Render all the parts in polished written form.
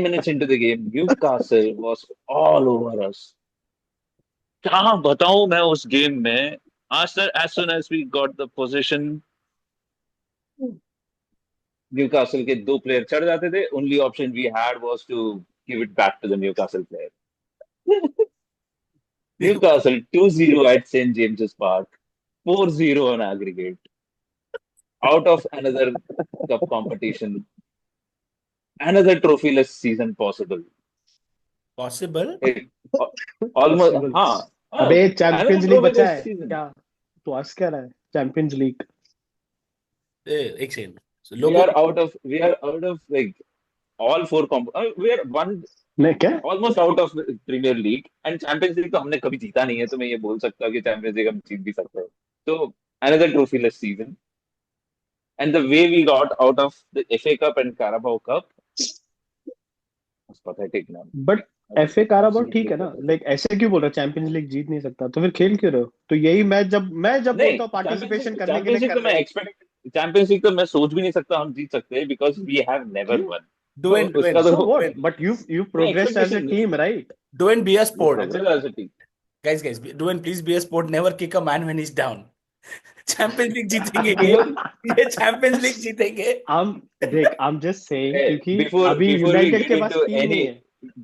minutes into the game, Newcastle was all over us. क्या बताऊं मैं उस गेम में. As soon as we got the position, Newcastle के दो प्लेयर चढ़ जाते थे. Only option we had was to give it back to the Newcastle player. Newcastle 2-0 at St James's Park, 4-0 on aggregate, out of another cup competition, another trophyless season possible. Possible? It, almost, Possible. हाँ, अबे another champions league बचा trophyless है season. क्या? तो आज क्या रहा है चैंपियंस लीग? एक second. So, We are out of like all four we are one नहीं क्या? almost out of the Premier League, and Champions League तो हमने कभी जीता नहीं है, तो मैं ये बोल सकता हूँ कि Champions League हम जीत भी सकते हैं. So another trophyless season, and the way we got out of the FA Cup and Carabao Cup was pathetic, man. But FA Carabao ठीक है ना, Absolutely लाइक ऐसे क्यों बोल रहा चैंपियंस लीग जीत नहीं सकता, तो फिर खेल क्यों रहे हो? तो यही मैं जब नहीं, बोलता हूँ पार्टिसिपेशन करने के चैंपियंस लिए लीग कर तो मैं रहे हो. एक्सपेक्ट चैंपियंस लीग तो मैं सोच भी नहीं सकता हम जीत सकते हैं, बिकॉज वी हैव नेवर क्यों? वन. Dwayne, तो उसका So तो what? But you नहीं, progressed as a expectation team, right? Dwayne, be a sport. progress. Guys, Dwayne, please be a sport. Never kick a man when he's down. Champions league जीतेंगे ये champions league जीतेंगे. I'm just saying क्योंकि Before अभी before we United get के पास into team नहीं any है.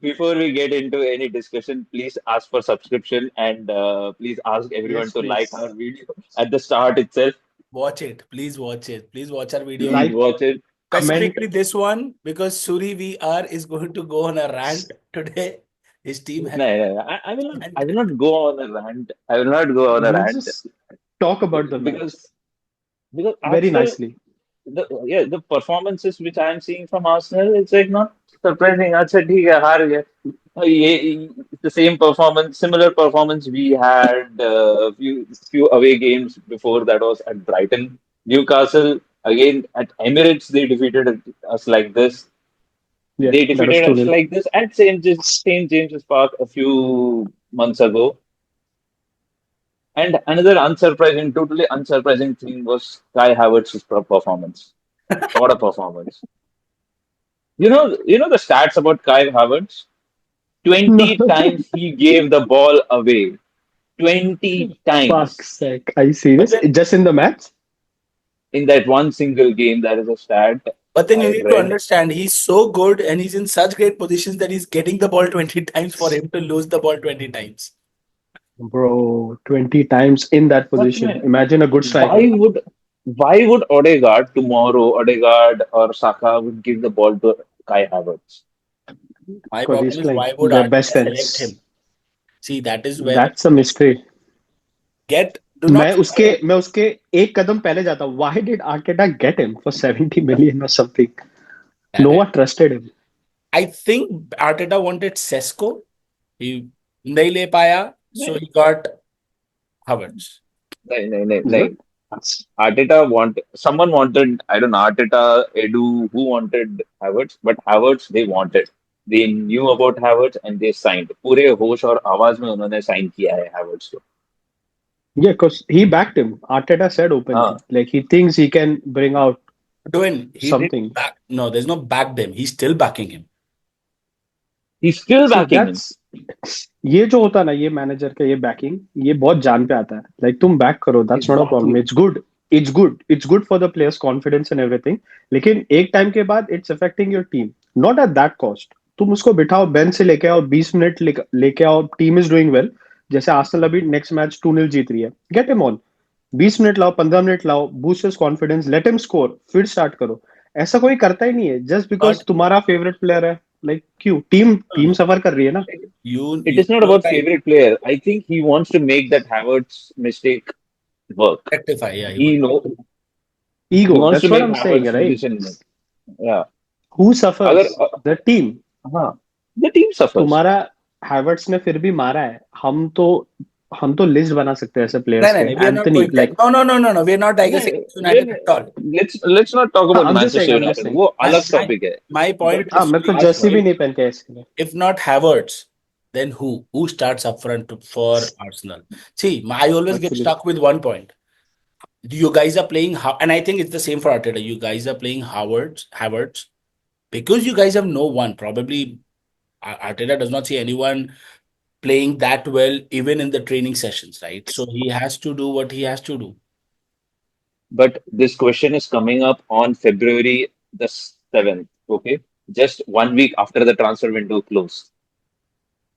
before we get into any discussion, please ask for subscription, and please ask everyone Yes, to like please. our video at the start itself. Watch it. Please watch it. Please watch our video. Please Like, watch it. comment. Specifically this one, because Suri VR is going to go on a rant today. His team has. No, I will not go on a rant. I will not go on a We'll rant just talk about the match because very Arsenal, nicely. the performances which I am seeing from Arsenal, it's like not surprising. अच्छा ठीक है, हार गए. The same performance, similar performance we had few away games before that was at Brighton. Newcastle again at Emirates, they defeated us like this. Yeah, They that was defeated us 2-0. like this at St. James's Park a few months ago. And another totally unsurprising thing was Kai Havertz's performance. What a performance! You know the stats about Kai Havertz. 20 times he gave the ball away. 20 times Fuck's sake. Are you But serious? then, Just in the match? in that one single game. That is a stat but then you I need to read. understand he's so good and he's in such great positions that he's getting the ball 20 times for him to lose the ball 20 times. Bro, 20 times in that But position. man, Imagine a good striker. why would Odegaard tomorrow, Odegaard or Saka would give the ball to Kai Havertz? My Because problem he's is playing why would their Arteta best select friends. him? See, that is where That's a mystery. do not मैं उसके एक कदम पहले जाता. Why did Arteta get him for 70 million or something? No one trusted him. I think Arteta wanted Sesko. He नहीं ले पाया, so he got Havertz. No. Someone wanted, I don't know, Arteta, Edu, who wanted Havertz, but Havertz they wanted. They knew about Havertz and they signed. पूरे होश और आवाज में उन्होंने sign किया है Havertz को. Yeah, because he backed him. Arteta said openly. Like he thinks he can bring out Doing he something. did back. No, there's no back them. He's still backing him. He's still See, backing him. ये जो होता है ना, ये manager का ये banking, ये बहुत जान पे आता है. लाइक तुम बैक करो, that's not a problem. It's good for the players confidence and everything. लेकिन एक टाइम के बाद it's affecting your team, not at that cost. तुम उसको बिठाओ, बेंच से लेके आओ, 20 मिनट लेके आओ, टीम इज डूइंग वेल. जैसे आर्सेनल अभी नेक्स्ट मैच 2-0 जीत रही है, गेट हिम ऑन. 20 मिनट लाओ, 15 मिनट लाओ, boost his confidence, let him score, फिर स्टार्ट करो. ऐसा कोई करता ही नहीं है जस्ट बिकॉज तुम्हारा फेवरेट प्लेयर है. लाइक क्यों? टीम सफर कर रही है ना. It is not about favorite player. I think he wants to make that Havertz mistake work. Rectify, yeah. He Ego, wants that's to what make I'm saying, Havertz right? decision. Yeah. Who suffers? अगर The team. हाँ, the team suffers. तुम्हारा Havertz ने फिर भी मारा है. हम तो लिस्ट बना सकते हैं ऐसे प्लेयर्स के. We are not Anthony, going like no. We are not digressing United at all. Let's not talk about I'm just Manchester saying, I'm just United. saying. वो अलग टॉपिक है. My point हाँ, is, मैं तो Jersey भी नहीं पहन के इसके लिए. if not Havertz, then who? Who starts up front for Arsenal? See, I always get Actually. stuck with one point. You guys are playing, and I think it's the same for Arteta. You guys are playing Havertz, because you guys have no one. Probably Arteta does not see anyone playing that well, even in the training sessions, right? So he has to do what he has to do. But this question is coming up on February the 7th, okay? Just 1 week after the transfer window closed.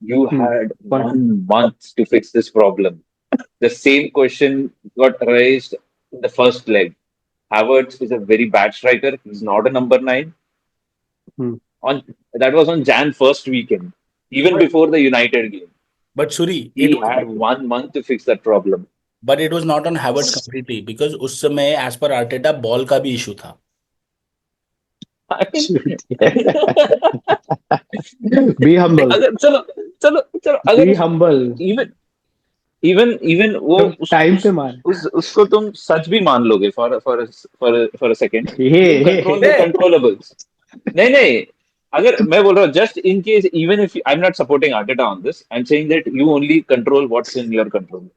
You Hmm. had But 1 month to fix this problem. The same question got raised in the first leg. Havertz is a very bad striker. He's not a number nine. hmm. On that was on Jan first weekend, even But before the United game. but Suri, it He was had 1 month to fix that problem. but it was not on Havertz completely because उस समय as per Arteta ball का भी issue था. I mean, Be humble. अगर चलो चलो चलो अगर Be humble. Even even even वो जब टाइम पे मार. उसको तुम सच भी मान लोगे for a second, you Hey, control the hey. Controllables. नहीं नहीं, अगर मैं बोल रहा हूँ just in case, even if I am not supporting Arteta on this, I am saying that you only control what's in your control.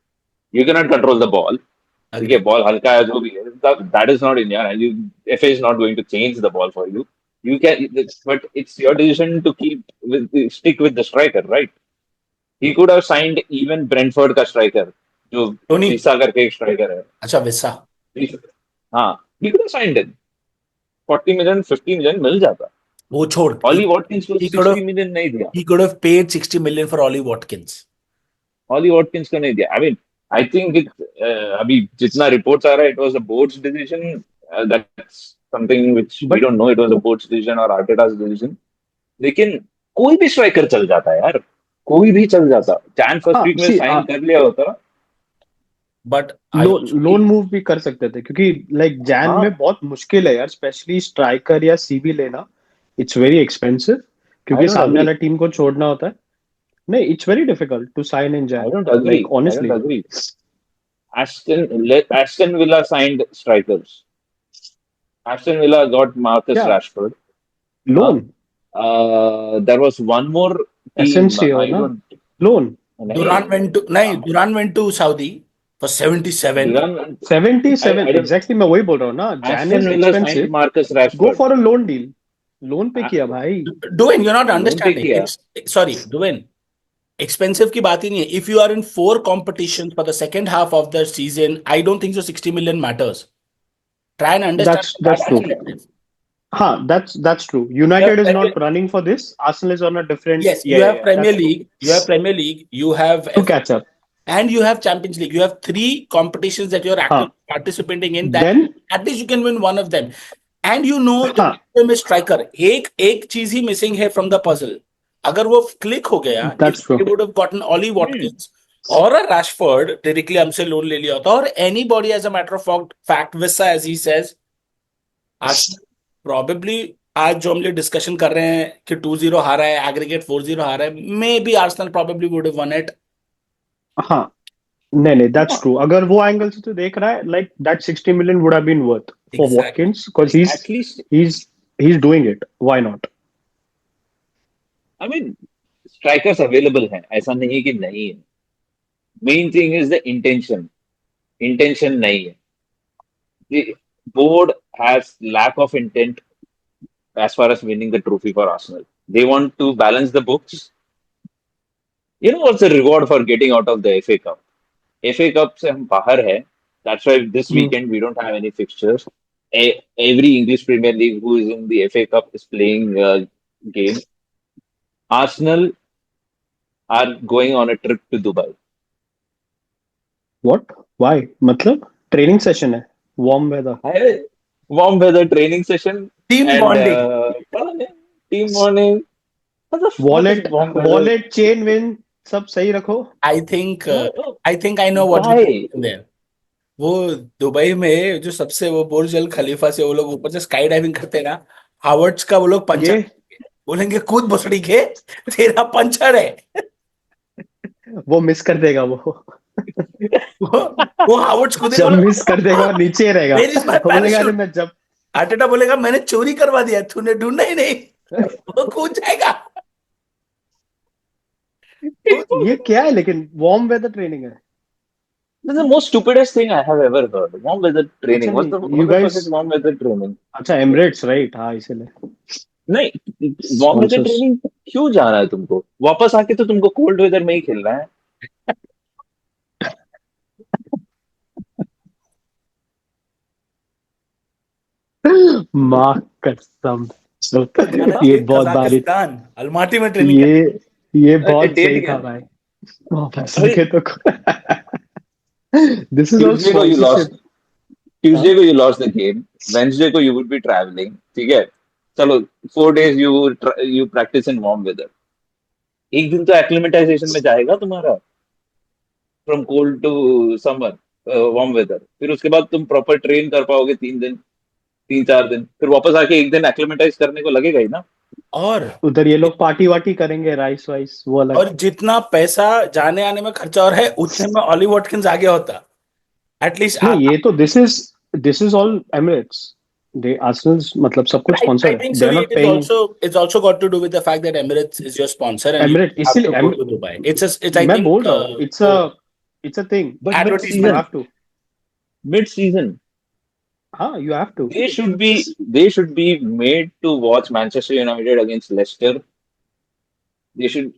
You can not control the ball. ठीक है, Agree. Ball हल्का है जो भी है, that is not in your hand. FA is not going to change the ball for you. You can, but it's your decision to stick with the striker, right? He could have signed even Brentford का striker, जो Tony. विसा करके एक striker है. अच्छा विसा. हाँ, he could have signed him. 40 million, 50 million मिल जाता. वो छोड़. Ollie Watkins को He could 60 have million नहीं दिया. he could have paid 60 million for Ollie Watkins. Ollie Watkins को नहीं दिया. I mean, I think अभी जितना reports आ रहा है, it was a board's decision. That's something which we But don't know. It was a board's decision or Arteta's decision. लेकिन कोई भी स्ट्राइकर चल जाता है यार, कोई भी चल जाता. जैन फर्स्ट वीक में see, साइन कर लिया होता. But I लोन मूव भी कर सकते थे क्योंकि लाइक जैन हाँ, में बहुत मुश्किल है यार, स्पेशली स्ट्राइकर या सीबी लेना. इट्स वेरी एक्सपेंसिव I क्योंकि don't सामने agree. वाला टीम को छोड़ना होता है. नहीं, it's very difficult to sign in I Jan, don't like agree. I ऑनेस्टली. don't agree. Aston Villa signed strikers. Aston Villa got Marcus क्या Rashford. Loan? There was one more team. एसेंसियो I ना, don't. Loan. Duran went to Saudi for 77. Duran, 77 I don't. Exactly मैं वही बोल रहा हूँ ना. Jain Aston is Villa signed expensive. Marcus go Rashford. For a loan deal. Loan पे किया भाई. Dwayne, you're not लोन पे understanding. किया. Sorry, Dwayne. Expensive की बात ही नहीं है. If you are in 4 competitions for the second half of the season, I don't think so 60 million matters. Try and understand That's from that true. perspective. हाँ, that's true. You have United is Premier, not running for this. Arsenal is on a different. yes, you Yeah, have Premier that's true. League, you have Premier League, you have To FA, catch up. and you have Champions League. You have 3 competitions that you're actively हाँ, participating in. That then at least you can win one of them. And you know the हाँ, problem is striker. एक चीज ही missing है from the puzzle. अगर वो click हो गया, if that's they true. would have gotten Ollie Hmm. Watkins or a Rashford directly हमसे loan ले लिया होता, or anybody as a matter of fact, Vissa as he says, Arsenal probably आज जो हम लोग डिस्कशन कर रहे हैं कि 2-0 हारा है, एग्रीगेट 4-0 हारा है, may be Arsenal probably would have won it. हाँ, नहीं, that's true. अगर वो एंगल से तो देख रहा है, like that 60 million would have been worth for Exactly. Watkins because At least, he's doing it. Why not? I mean, strikers available हैं. ऐसा नहीं है कि नहीं है. Main thing is the intention. Intention नहीं है. The board has lack of intent as far as winning the trophy for Arsenal. They want to balance the books. You know what's the reward for getting out of the FA Cup? FA Cup से हम बाहर है. That's why this weekend we don't have any fixtures. Every English Premier League who is in the FA Cup is playing a game. Arsenal are going on a trip to Dubai. What? Why? मतलब training session है, warm weather. Warm weather training session Team and bonding. team bonding. What the fuck Wallet, is warm weather? wallet, chain, win, सब सही रखो. I think I know what Why? you're doing there. वो Dubai में जो सबसे वो बुर्ज अल खलीफा से वो लोग ऊपर से स्काई डाइविंग करते हैं ना, हावर्ड्स का वो लोग पंचर ये बोलेंगे कूद भोसड़ी के, तेरा पंचर है. वो मिस कर देगा वो. वो हावर्ड्स कूदेगा, जब बोलेगा, मिस कर देगा नीचे रहेगा. Where is my वो बोलेगा अरे parachute? मैं जब आर्टेटा बोलेगा मैंने चोरी करवा दिया, तूने ढूंढा ही नहीं. वो कूद जाएगा. ये क्या है, लेकिन वार्म वेदर ट्रेनिंग है. This is the most stupidest thing I have ever heard. Warm weather training. अच्छा What नहीं, the you fuck guys is warm weather training? अच्छा एमिरेट्स राइट. हाँ इसीलिए. नहीं, वार्म वेदर Sponsors. ट्रेनिंग क्यों जाना है तुमको? वापस आके तो तुमको कोल्ड वेदर में ही खेलना है। माँ कसम। तो तो जाना ये चाहिए बहुत भारी, कजाकिस्तान, अलमाटी में ट्रेनिंग ये करने। ये अरे बहुत डेट सही क्या था है? भाई। वापस अरे आके तो दिस इज ऑल ट्यूसडे को यू लॉस्ट, स्पॉन्सरशिप। हाँ, ट्यूसडे को you lost the game, Wednesday को यू वुड बी ट्रैवलिंग, ठीक है? चलो 4 days you practice in warm weather, एक दिन तो एक्लिमेटाइजेशन में जाएगा तुम्हारा, from cold to summer, warm weather. फिर उसके बाद तुम प्रॉपर ट्रेन कर पाओगे 3 दिन, 3 4 दिन, फिर वापस आके एक दिन एक्लिमेटाइज करने को लगेगा ही ना। और उधर ये लोग पार्टी वार्टी करेंगे, राइस वाइस वो अलग। और जितना पैसा जाने आने में खर्चा हो रहा है, उतने में ऑली वॉटकिंस आगे होता एटलीस्ट नहीं, आधा। ये तो this is all Emirates. They Arsenal मतलब सब कुछ I स्पॉन्सर्ड है, think they are Surya, not paying. it's also got to do with the fact that Emirates is your sponsor and you emirate have to इसीलिए go to Dubai. It's I मैं think बोल रहा हूँ, it's a thing. But mid you advertisement. Season, have to. Mid season हाँ, you have to. they should be made to watch Manchester United against Leicester. They should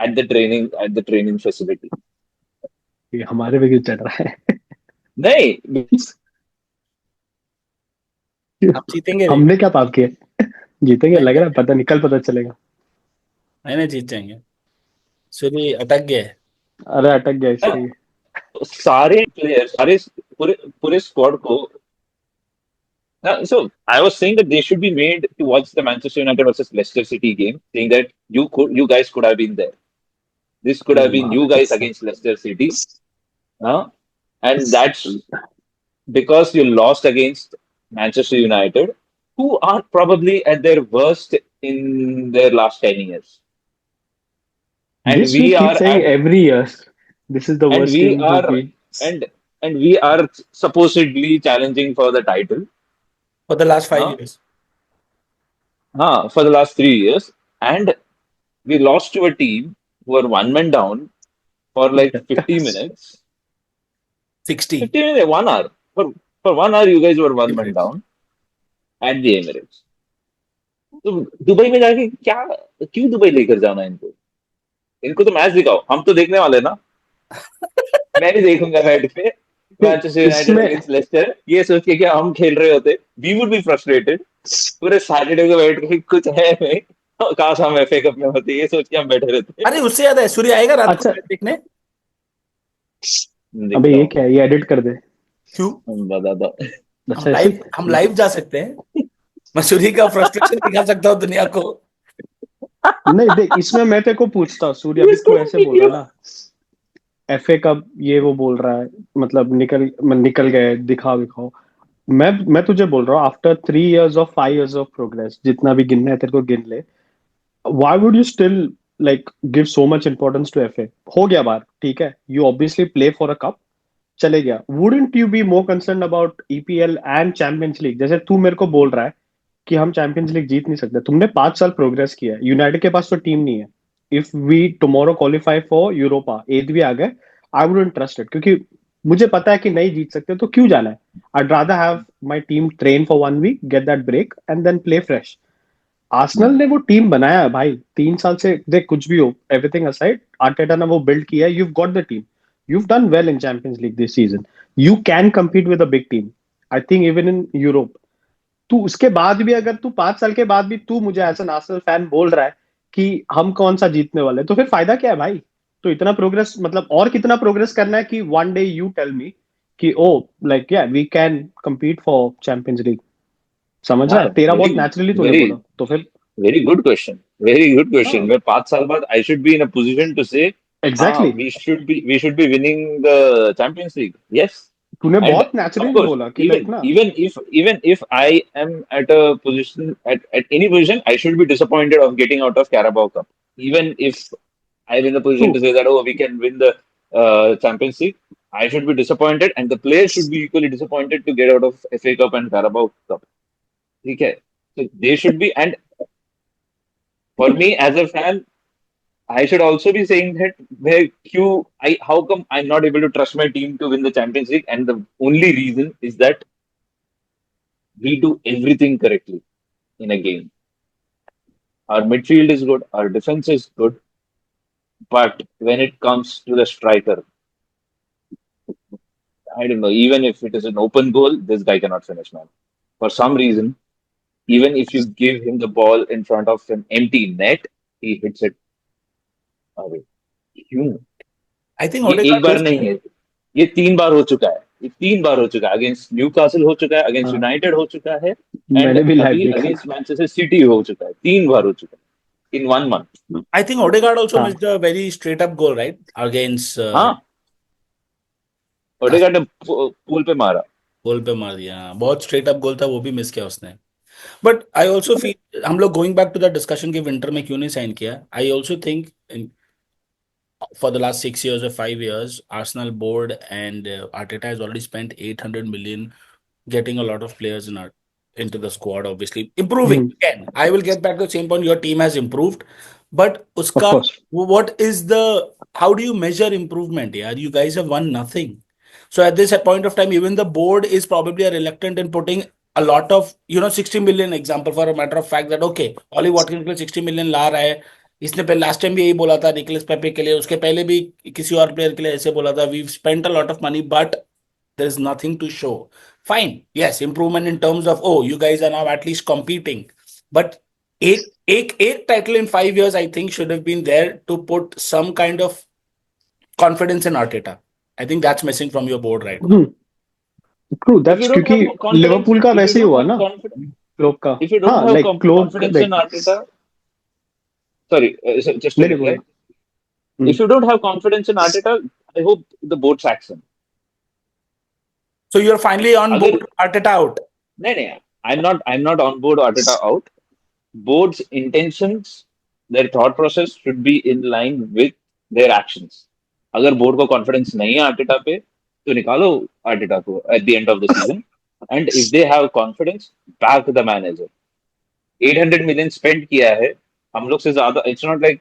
at the training facility. ये हमारे पे क्यों चढ़ रहा है? नहीं, हम जीतेंगे रे। हमने क्या पाप किया? जीतेंगे नहीं लग नहीं रहा है, पता नहीं, कल पता चलेगा। नहीं नहीं, जीत जाएंगे। सूर्य अटक गए। अरे अटक गया इसलिए। सारे प्लेयर, सारे पूरे पूरे स्क्वाड को, so I was saying that they should be made to watch the Manchester United versus Leicester City game, saying that you guys could have been there. This could have been माँ you guys कसम। against Leicester City, huh? And that's because you lost against Manchester United, who are probably at their worst in their last 10 years, and This we we keep are saying at every year. This is the and worst we team to are be. and and we are supposedly challenging for the title, For the last 5 years. for the last 3 years, and we lost to a team who were one man down for like 50 minutes. 60 50 minutes, 1 hour. For 1 hour, you guys were one man Emirates. down at the Emirates. तो Dubai में जाके क्या, क्यों Dubai लेकर जाना है इनको? इनको तो मैच दिखाओ, हम तो देखने वाले ना। मैं भी देखूंगा बैठ पे मैनचेस्टर यूनाइटेड इसमें अगेंस्ट लेस्टर, ये सोच के कि हम खेल रहे होते, वी वुड बी फ्रस्ट्रेटेड पूरे सैटरडे को बैठ के, कुछ है नहीं, काश हम एफए कप में होते, ये सोच के हम बैठे रहते। अरे उससे ज्यादा है, सूर्य आएगा रात को अच्छा, मैच देखने। अबे दिखता ये हूँ, क्या है, ये एडिट कर दे। क्यों? बता दो। हम अच्छा ऐसे। लाइव हम लाइव जा सकते हैं। मैं सूर्य का फ्रस्ट्रेशन दिखा सकता हूँ दुनिया को। नहीं देख, इसमें मैं तेरे को पूछता हूँ सूर्य, अभी इसको तू ऐसे बोल रहा है ना, एफए कब ये वो बोल रहा है, मतलब निकल गए, दिखाओ दिखाओ। मैं तुझे बोल रहा हूँ, आफ्टर 3 years और 5 years ऑफ प्रोग्रेस, जितना भी गिनना है तेरे को गिन ले। Why would you still like give so much importance to FA? हो गया बार, ठीक है, you obviously play for a cup, चले गया। Wouldn't you be more concerned about EPL and Champions League? जैसे तू मेरे को बोल रहा है कि हम चैंपियंस लीग जीत नहीं सकते, तुमने 5 साल प्रोग्रेस किया है, यूनाइटेड के पास तो टीम नहीं है। If we tomorrow qualify for Europa, eight भी आ गए, आई वुडंट ट्रस्ट इट, क्योंकि मुझे पता है कि नहीं जीत सकते, तो क्यों जाना है? I'd rather have my team train for 1 week, get that break, and then play fresh. Arsenal ने वो टीम बनाया है भाई, 3 साल से। देख कुछ भी हो, एवरीथिंग असाइड, आर्टेटा ने वो बिल्ड किया है, you've got the team, you've done well in Champions League this season, you can compete with a big team, I think even in Europe। तू उसके बाद भी, अगर तू 5 साल के बाद भी तू मुझे एज एन आर्सेनल फैन बोल रहा है कि हम कौन सा जीतने वाले हैं, तो फिर फायदा क्या है भाई? तो इतना प्रोग्रेस, मतलब और कितना प्रोग्रेस करना है कि one day you tell me कि ओ, लाइक या we can compete for champions league. समझ रहा हाँ, है? तेरा वेरी बहुत नेचुरली तूने वेरी बोला, तो फिर। Very good question, very good question. हाँ, मैं 5 साल बाद I should be in a position to say, हाँ, exactly. We should be winning the champions league, yes. तूने And बहुत of नेचुरली course, बोला कि even लाइक ना। even if I am at a position, at any position, I should be disappointed of getting out of Carabao Cup. Even if I'm in a true. position to say that, oh, we can win the Champions League, I should be disappointed, and the players should be equally disappointed to get out of FA Cup and Carabao Cup. Okay, so they should be, and for me as a fan, I should also be saying that how come I'm not able to trust my team to win the Champions League, and the only reason is that we do everything correctly in a game. Our midfield is good. Our defense is good. But when it comes to the striker, I don't know. Even if it is an open goal, this guy cannot finish, man. For some reason, even if you give him the ball in front of an empty net, he hits it away. क्यों? I think ये एक Odegaard bar is नहीं है, ये 3 बार हो चुका है, ये 3 बार हो चुका है। अगेंस्ट न्यूकासल हो चुका है, अगेंस्ट हाँ, यूनाइटेड हो चुका है, एंड मैंने भी लाइव अभी देखा। अगेंस्ट मैनचेस्टर सिटी हो चुका है। 3 बार हो चुका है इन 1 month. I think Odegaard also हाँ, missed a very straight up goal, right? Against हाँ, ओडेगार्ड ने पूल पे मारा। गोल पे मार दिया, हाँ, बहुत स्ट्रेट अप गोल था, वो भी मिस किया उसने। बट आई ऑल्सो फील, हम लोग going back to the discussion कि विंटर में क्यों नहीं साइन किया, I also think for the last 6 years or 5 years, Arsenal board and Arteta has already spent 800 million getting a lot of players into the squad. Obviously, improving hmm, again. I will get back to the same point. Your team has improved, but of uska, course. what is the, how do you measure improvement? Yeah, you guys have won nothing. So at this point of time, even the board is probably reluctant in putting a lot of 60 million example for a matter of fact that okay, Ollie Watkins के लिए 60 million ला रहा है, इसने पहले last time भी यही बोला था निकोलस पेपे के लिए, उसके पहले भी किसी और प्लेयर के लिए ऐसे बोला था, we spent a lot of money but there is nothing to show. Fine, yes, improvement in terms of, oh, you guys are now at least competing, but एक title in 5 years I think should have been there to put some kind of confidence in Arteta. I think that's missing from your board right now. True, If you that's don't क्योंकि have confidence, Liverpool का if you वैसे ही don't हुआ have ना, confidence, Klopp का। if you don't हाँ, have like Klopp confidence in like, Arteta, sorry, just to नहीं नहीं reply, बोलो। हम्म, if you don't have confidence in Arteta, I hope the board sacks him. So you're finally on अगर board Arteta out. नहीं नहीं, I'm not on board Arteta out. Board's intentions, their thought process should be in line with their actions. अगर board को confidence नहीं है Arteta पे, तो निकालो आर्टेटा को at the end of the season. And if they have confidence, back the manager. 800 million spend किया है, हम लोग से ज्यादा। इट्स नॉट लाइक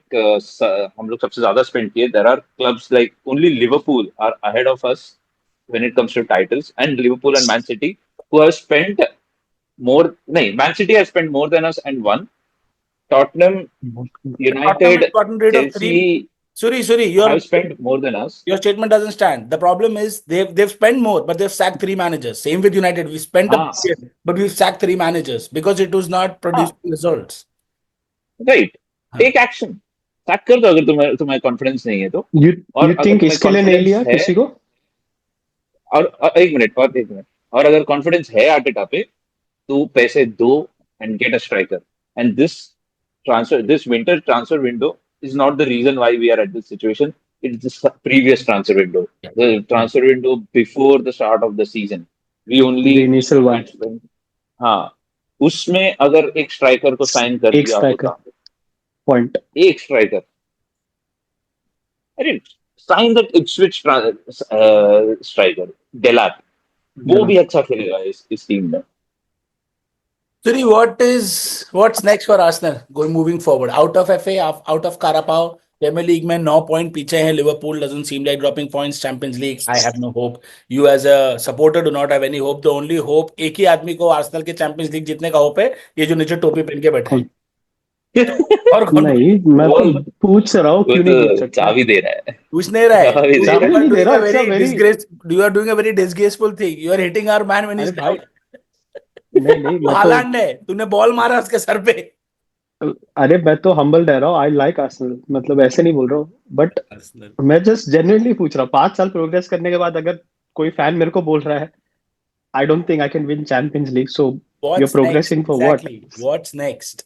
हम लोग सबसे ज्यादा स्पेंड किए। There are clubs like only Liverpool are ahead of us when it comes to titles, and Liverpool and Man City who have spent more. No, Man City has spent more than us and won. Tottenham, Tottenham has United, gotten rid of three. Chelsea Sorry, have spent more than us. your statement doesn't stand. The problem is they've spent more, but they've sacked three managers. Same with United. We spent a हाँ, billion, but we've sacked three managers because it was not हाँ, producing results. Right. हाँ. Take action, sac कर दो अगर तुम्हें confidence नहीं है तो। यू और यू अगर थिंक तुम्हें इसके लिए नहीं कॉन्फिडेंस लिया है, किसी को? और अगर कॉन्फिडेंस है आर्टेटा पे, तो पैसे दो and get a striker. And this winter transfer window is not the reason why we are at this situation. It's the previous transfer window, the transfer window before the start of the season. We only the initial one, had spent, हाँ, उसमें अगर एक striker को sign कर एक दिया striker होता, point. एक स्ट्राइकर, अरे sign that Ipswich striker Delap, वो भी अच्छा खेलेगा इस टीम में। Sorry, what's next for Arsenal going moving forward? Out of FA, out of Carabao, Premier League में 9 पॉइंट पीछे हैं. Liverpool doesn't seem like dropping points. Champions League, I have no hope. You as a supporter do not have any hope. The only hope, एक ही आदमी को Arsenal के champions league जीतने का hope है, ये जो नीचे टोपी पहन के बैठा है. और कौन नहीं, मैं वो तो पूछ रहा हूँ, वो क्यों नहीं पूछ तो सकता? चाबी दे रहा है, पूछ नहीं रहा है. चाबी दे चाबी रहा You are नहीं दे doing रहा, a it's a very very, disgrace. You are doing a very disgraceful thing. You are hitting our man when अरे he's भाई, down. नहीं नहीं, मैं तो, हालांड है, तूने बॉल मारा उसके सर पे. अरे मैं तो हम्बल रह रहा हूँ। आई लाइक आर्सेनल, मतलब ऐसे नहीं बोल रहा हूँ, बट Arsenal. मैं जस्ट जेन्युइनली पूछ रहा हूँ। 5 साल प्रोग्रेस करने के बाद अगर कोई फैन मेरे को बोल रहा है I don't think I can win champions league, so you are What's next? Progressing for what? Exactly. What's next?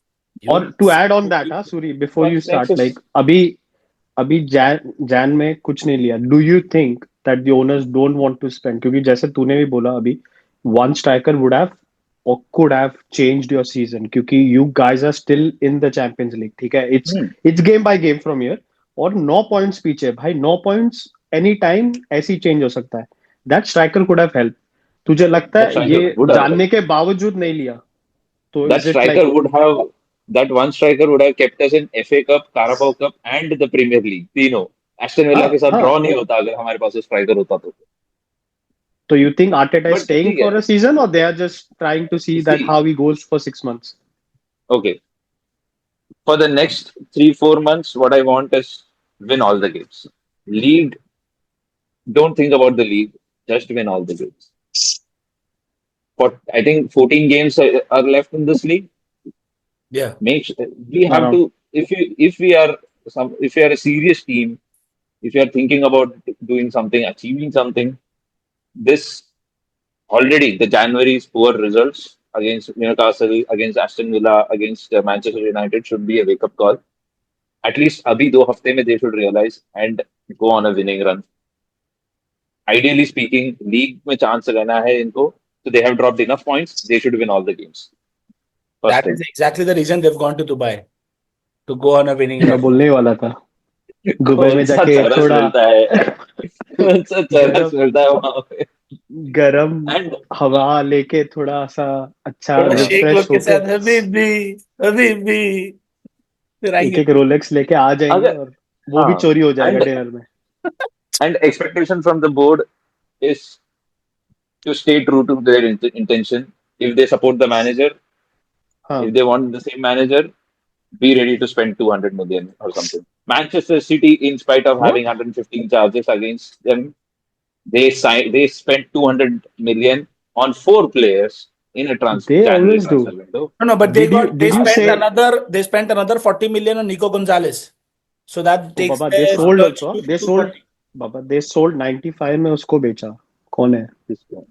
और टू ऐड ऑन दैट, हाँ Suri, before you What's next start, is like अभी अभी Jan में कुछ नहीं लिया। Do you think that the owners don't want to spend? क्योंकि जैसे तूने भी बोला अभी, one striker would have or could have changed your season, क्योंकि you guys are still in the Champions League, ठीक है? It's game by game from here, और 9 पॉइंट्स पीछे भाई, 9 पॉइंट्स एनी टाइम ऐसे ही चेंज हो सकता है। That striker could have help. तुझे लगता that है striker ये would have जानने के बावजूद नहीं लिया? तो that is it striker like, would have that one striker would have kept us in FA Cup, Carabao Cup and the Premier League, तीनों। एस्टन विला हाँ के साथ ड्रॉ हाँ, नहीं होता अगर हमारे पास स्ट्राइकर होता तो you think Arteta is but staying ठीक for है। a season, or they are just trying to see that how he goes for 6 months? See, Okay. Okay, For the next 3-4 months, what I want is win all the games. League, don't think about the league, just win all the games. For I think 14 games are left in this league. Yeah. We have Around. to if we are a serious team, if you are thinking about doing something, achieving something, this already the January's poor results against Newcastle, against Aston Villa, against Manchester United should be a wake up call. At least अभी 2 हफ्ते में they should realize and go on a winning run. Ideally speaking, league में chance लेना है इनको, so they have dropped enough points. They should win all the games. First That thing. is exactly the reason they've gone to Dubai to go on a winning मैं run. बोलने ही वाला था Dubai कौन में सा जाके चरस थोड़ा मिलता है कौन सा चरस गरम मिलता है वहां पे गरम एंड हवा लेके थोड़ा सा अच्छा थोड़ा शेख लोग रिफ्रेश के होके साथ अभी भी फिर एक आएंगे. एक रोलेक्स लेके आ जाएंगे अगर और वो भी हाँ चोरी हो जाएगा एंड डिनर में and expectation from the board is to stay true to their intention. If they support the manager, if हाँ they want the same manager, be ready to spend 200 million or something. Manchester City, in spite of what having 115 charges against them, they spent 200 million on 4 players in a they January always do transfer window. No, but they did you से spent another 40 million on Nico Gonzalez. So that oh takes बाबा they their sold splurge also to they sold 240. बाबा they sold 95 में उसको बेचा कौन है ठीक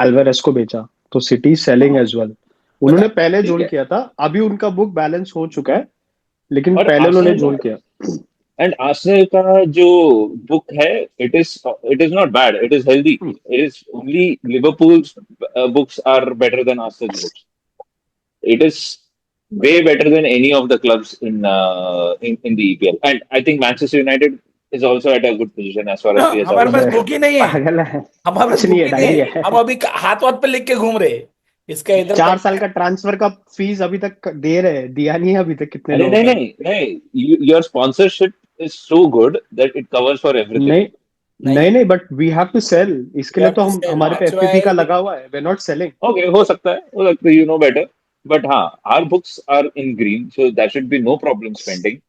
Alvarez को बेचा तो सिटी सेलिंग एज वेल उन्होंने But पहले जोल है किया था अभी उनका बुक बैलेंस हो चुका है लेकिन और पहले उन्होंने आर्सेनल जोल किया एंड आर्सेनल का जो बुक है it is not bad it is healthy it is only Liverpool's books are better than Arsenal books it is way better than any of the clubs in the EPL. And I think Manchester United is also at a good position as far as PSR हमारे is पास अबे book ही concerned. नहीं है. पागल है हमारे पास कुछ नहीं book है ही नहीं डायरी है. है हम अभी हाथ वाथ पे लिख के घूम रहे हैं. इसका इधर 4 साल का ट्रांसफर का फीस अभी तक दे रहे हैं दिया नहीं है अभी तक कितने अरे लोगों नहीं का नहीं नहीं your sponsorship is so good that it covers for everything. नहीं नहीं. नहीं नहीं but we have to sell इसके We लिए have तो to हम sell. हमारे पे That's एफपीपी का why लगा हुआ है we are not selling Okay, हो सकता है you know better. But हाँ, our books are in green, so there should be no problem spending.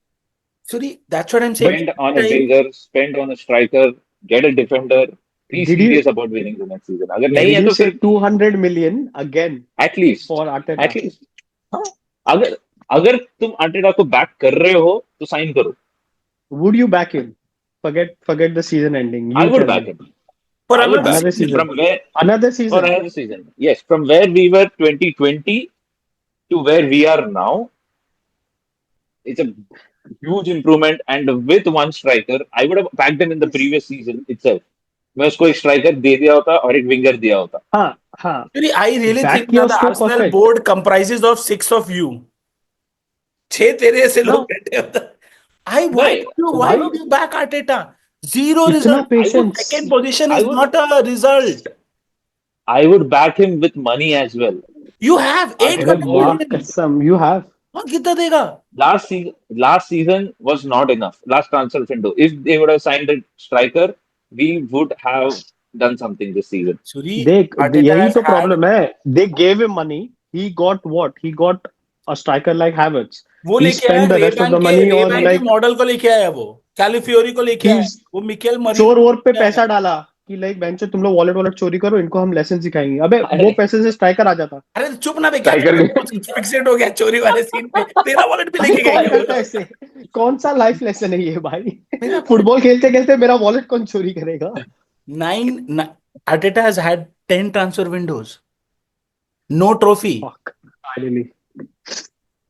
Sorry, that's what I'm saying. But Spend on a Time. winger, spend on a striker, get a defender. Be did you serious about winning the next season. अगर नहीं Yes. है did you तो से फिर 200 million again at least for Arteta at least हाँ अगर अगर तुम आर्टेटा को बैक कर रहे हो तो साइन करो. Would you back him forget the season ending I you would tell back me him. For I would another back another him season. season from where another for season another season. Yes, from where we were 2020 to where we are now, it's a huge improvement. And with one striker, I would have backed him in the previous season itself. मैं उसको एक striker दे दिया होता और एक winger दिया होता. हाँ हाँ Really, I really back think किया that the उसको Arsenal perfect board comprises of 6 of you. 6 तेरे ऐसे लोग हाँ बैठे होते. Why नहीं would you why भाई would you back Arteta? Zero इतना result. Patience Second position I is would not a result. I would back him with money as well. You have 8 अरे Arteta का board माँ million. कसम you have हाँ कितना देगा? last season was not enough. Last transfer window. If they would have signed a striker, we would have done something this season. Suri, देख Arteta यही has तो had प्रॉब्लम है they gave him money he got what he got a striker like Havertz वो he लेके आया spent the rest of the money on Ray-Ban के like model को लेके आया वो कैलिफियोरी को लेके आया he's वो मिकेल मरीनो चोर को वोर पे लेके आया. पैसा डाला कि लाइक बेंचो तुम लोग वॉलेट वॉलेट चोरी करो इनको हम लेसन सिखाएंगे अबे वो अरे पैसे से स्ट्राइकर आ जाता अरे चुप ना बे क्या स्ट्राइकर तेरा कुछ फिक्सेड हो गया चोरी वाले सीन पे तेरा वॉलेट भी अबे लेके गए कौन क्या वो करता है लोग. ऐसे कौन सा लाइफ लेसन है ये भाई मेरा पॉइंट फुटबॉल खेलते खेलते मेरा वॉलेट कौन चोरी करेगा 9 Arteta has had 10 transfer windows. No trophy. Fuck, finally.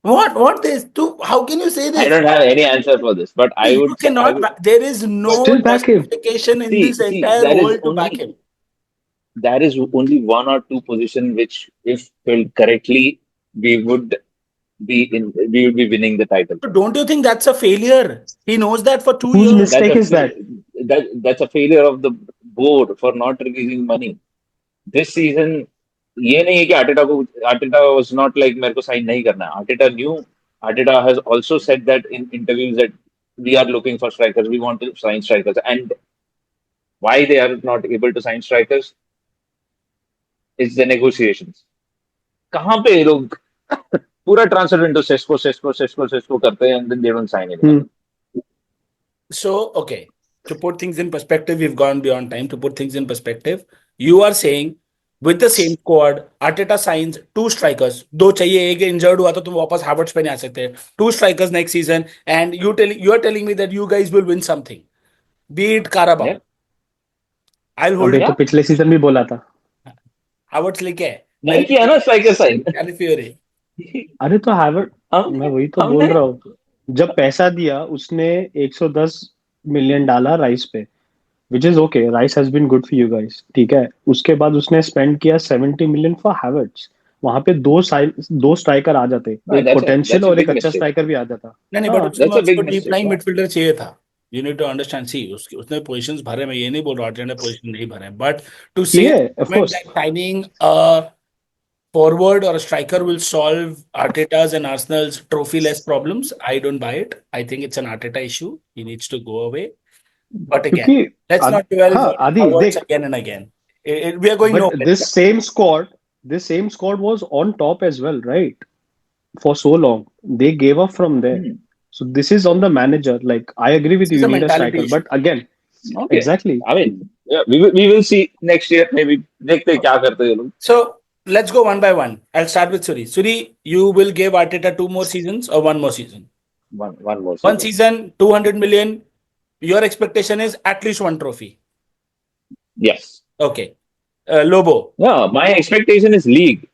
What this? How can you say I this? don't have any answer for this, but I You would say I cannot. would There is no Still back him. justification in this see entire world to back him. there is only one or two position which, if filled correctly, we would we would be winning the title. So don't you think that's a failure? He knows that for 2 Whose years. mistake is that? That's a failure of the board for not releasing money. This season, ये नहीं है कि Arteta was not like मेरे को sign नहीं करना है. Arteta has also said that in interviews that we are looking for strikers. We want to sign strikers, and why they are not able to sign strikers is the negotiations. कहाँ पे ये लोग पूरा transfer window Sesko करते हैं and then they don't sign it. So, okay, to put things in perspective, we've gone beyond time. To put things in perspective, you are saying with the same squad, Arteta signs 2 strikers. दो चाहिए, एक injured हुआ तो तुम वापस Havertz पे नहीं आ सकते. 2 strikers next season, and you are telling me that you guys will win something. Be it Carabao. Yeah. I'll hold अबे it. तो पिछले सीजन भी बोला था. Havertz लेके है. नहीं किया ना स्ट्राइकर साइन. Calafiore. अरे तो हैवर्ट, मैं वही तो बोल रहा हूँ. जब पैसा दिया उसने 110 मिलियन डाला राइस पे, which is okay. Rice has been good for you guys, ठीक है. उसके बाद उसने स्पेंड किया 70 मिलियन फॉर हैवर्ट्स. वहां पे दो स्ट्राइकर आ जाते, No, एक that's पोटेंशियल a और एक big अच्छा mistake. स्ट्राइकर भी आ जाता. नहीं हाँ, बट उसमें That's a big उसको डीप mistake. लाइन मिडफील्डर चाहिए था. You need to understand. See, उसने पोजीशंस भरे. मैं ये नहीं बोल रहा Arteta ने पोजीशन नहीं भरे, बट टू से Yeah, of course. that signing a forward or a striker will solve Arteta's and Arsenal's trophy-less problems, I don't buy it. I think it's an Arteta issue. He needs to go away. But again, क्योंकि let's not dwell हाँ, on आदि Havertz देख, again and again. We are going but nowhere. this same squad was on top as well, right? For so long, they gave up from there. Hmm. So this is on the manager. Like, I agree with This you, is you a need a mentality striker, issue. but again, Okay. exactly. I mean, yeah, we will see next year maybe. देखते हैं क्या करते हैं ये लोग. So let's go one by one. I'll start with Suri. Suri, you will give Arteta 2 more seasons or 1 more season? One more One season. season, 200 million. Your expectation is at least 1 trophy. Yes. Okay. Lobo. Yeah, my expectation is league.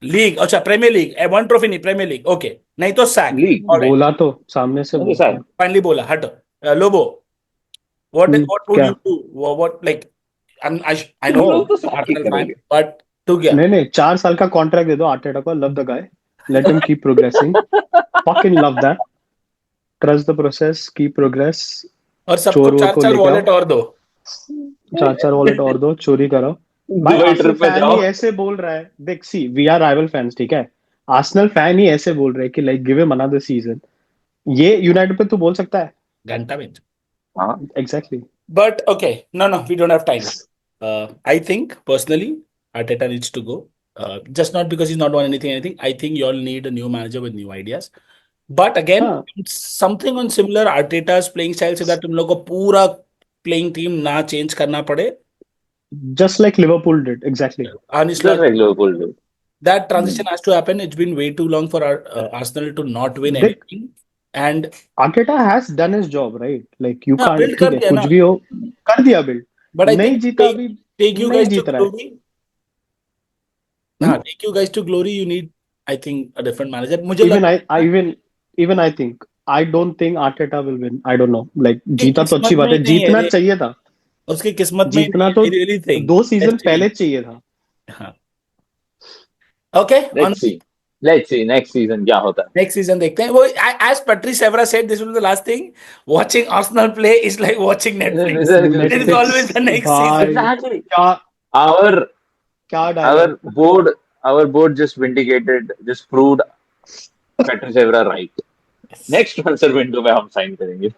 League. अच्छा, premiere league. 1 trophy नहीं, premiere league. Okay. नहीं तो sac. League. Alright, बोला तो सामने से Okay, बोलता sir. है. फाइनली बोला. हटो. लोबो, what would क्या? you do? What like I तुम know लोग तो साथ ही Arsenal fan, करोगे. but तू क्या? नहीं 4 साल का कॉन्ट्रैक्ट दे दो आर्टेटा को. Love the guy, let him keep progressing. fucking love that. Trust the process, keep progress. और सबको चोर वोर को 4 लेके वॉलेट और दो. 4 वॉलेट और दो, चोरी करो. भाई दुबई आर्सेनल ट्रिप पे फैन जाओ. ही ऐसे बोल रहा है. देख, सी वी आर राइवल फैंस, ठीक है. आर्सेनल फैन ही ऐसे बोल रहे हैं कि like give him another season. ये यूनाइटेड पे तू बोल सकता है. घंटा में. हाँ. Exactly. But okay, no, we don't have time. I think personally, Arteta needs to go. Just not because he's not won anything. I think you all need a new manager with new ideas. But again, हाँ. something on similar Arteta's playing style so that तुम लोग को पूरा playing team ना change करना पड़े. Just like Liverpool did, exactly. Honestly, Just like Liverpool do. that transition has to happen. It's been way too long for our Arsenal to not win They- anything. And Arteta has done his job, right? Like you हाँ, can't, build ठीक कर है, दिया कुछ ना. भी हो, कर दिया build. but I नहीं think जीता अभी, take you नहीं guys to जीत रहा है. glory. Take you guys to glory. You need, I think, a different manager. मुझे Even लग even I think, I don't think Arteta will win. I don't know. Like जीता तो किस्मत अच्छी बात में है, ही नहीं है जीतना रे. चाहिए था. उसकी किस्मत में जीतना तो I really think. 2 season Actually. पहले चाहिए था. हाँ. Okay, on Let's see. Let's see next season क्या होता है. next season देखते हैं. वो as Patrice Evra said, this will be the last thing. Watching Arsenal play is like watching Netflix. There is Netflix, always the next भाई, season. Exactly. क्या Our क्या our dialogue. board just proved Patrice Evra right. Next transfer window में हम sign करेंगे.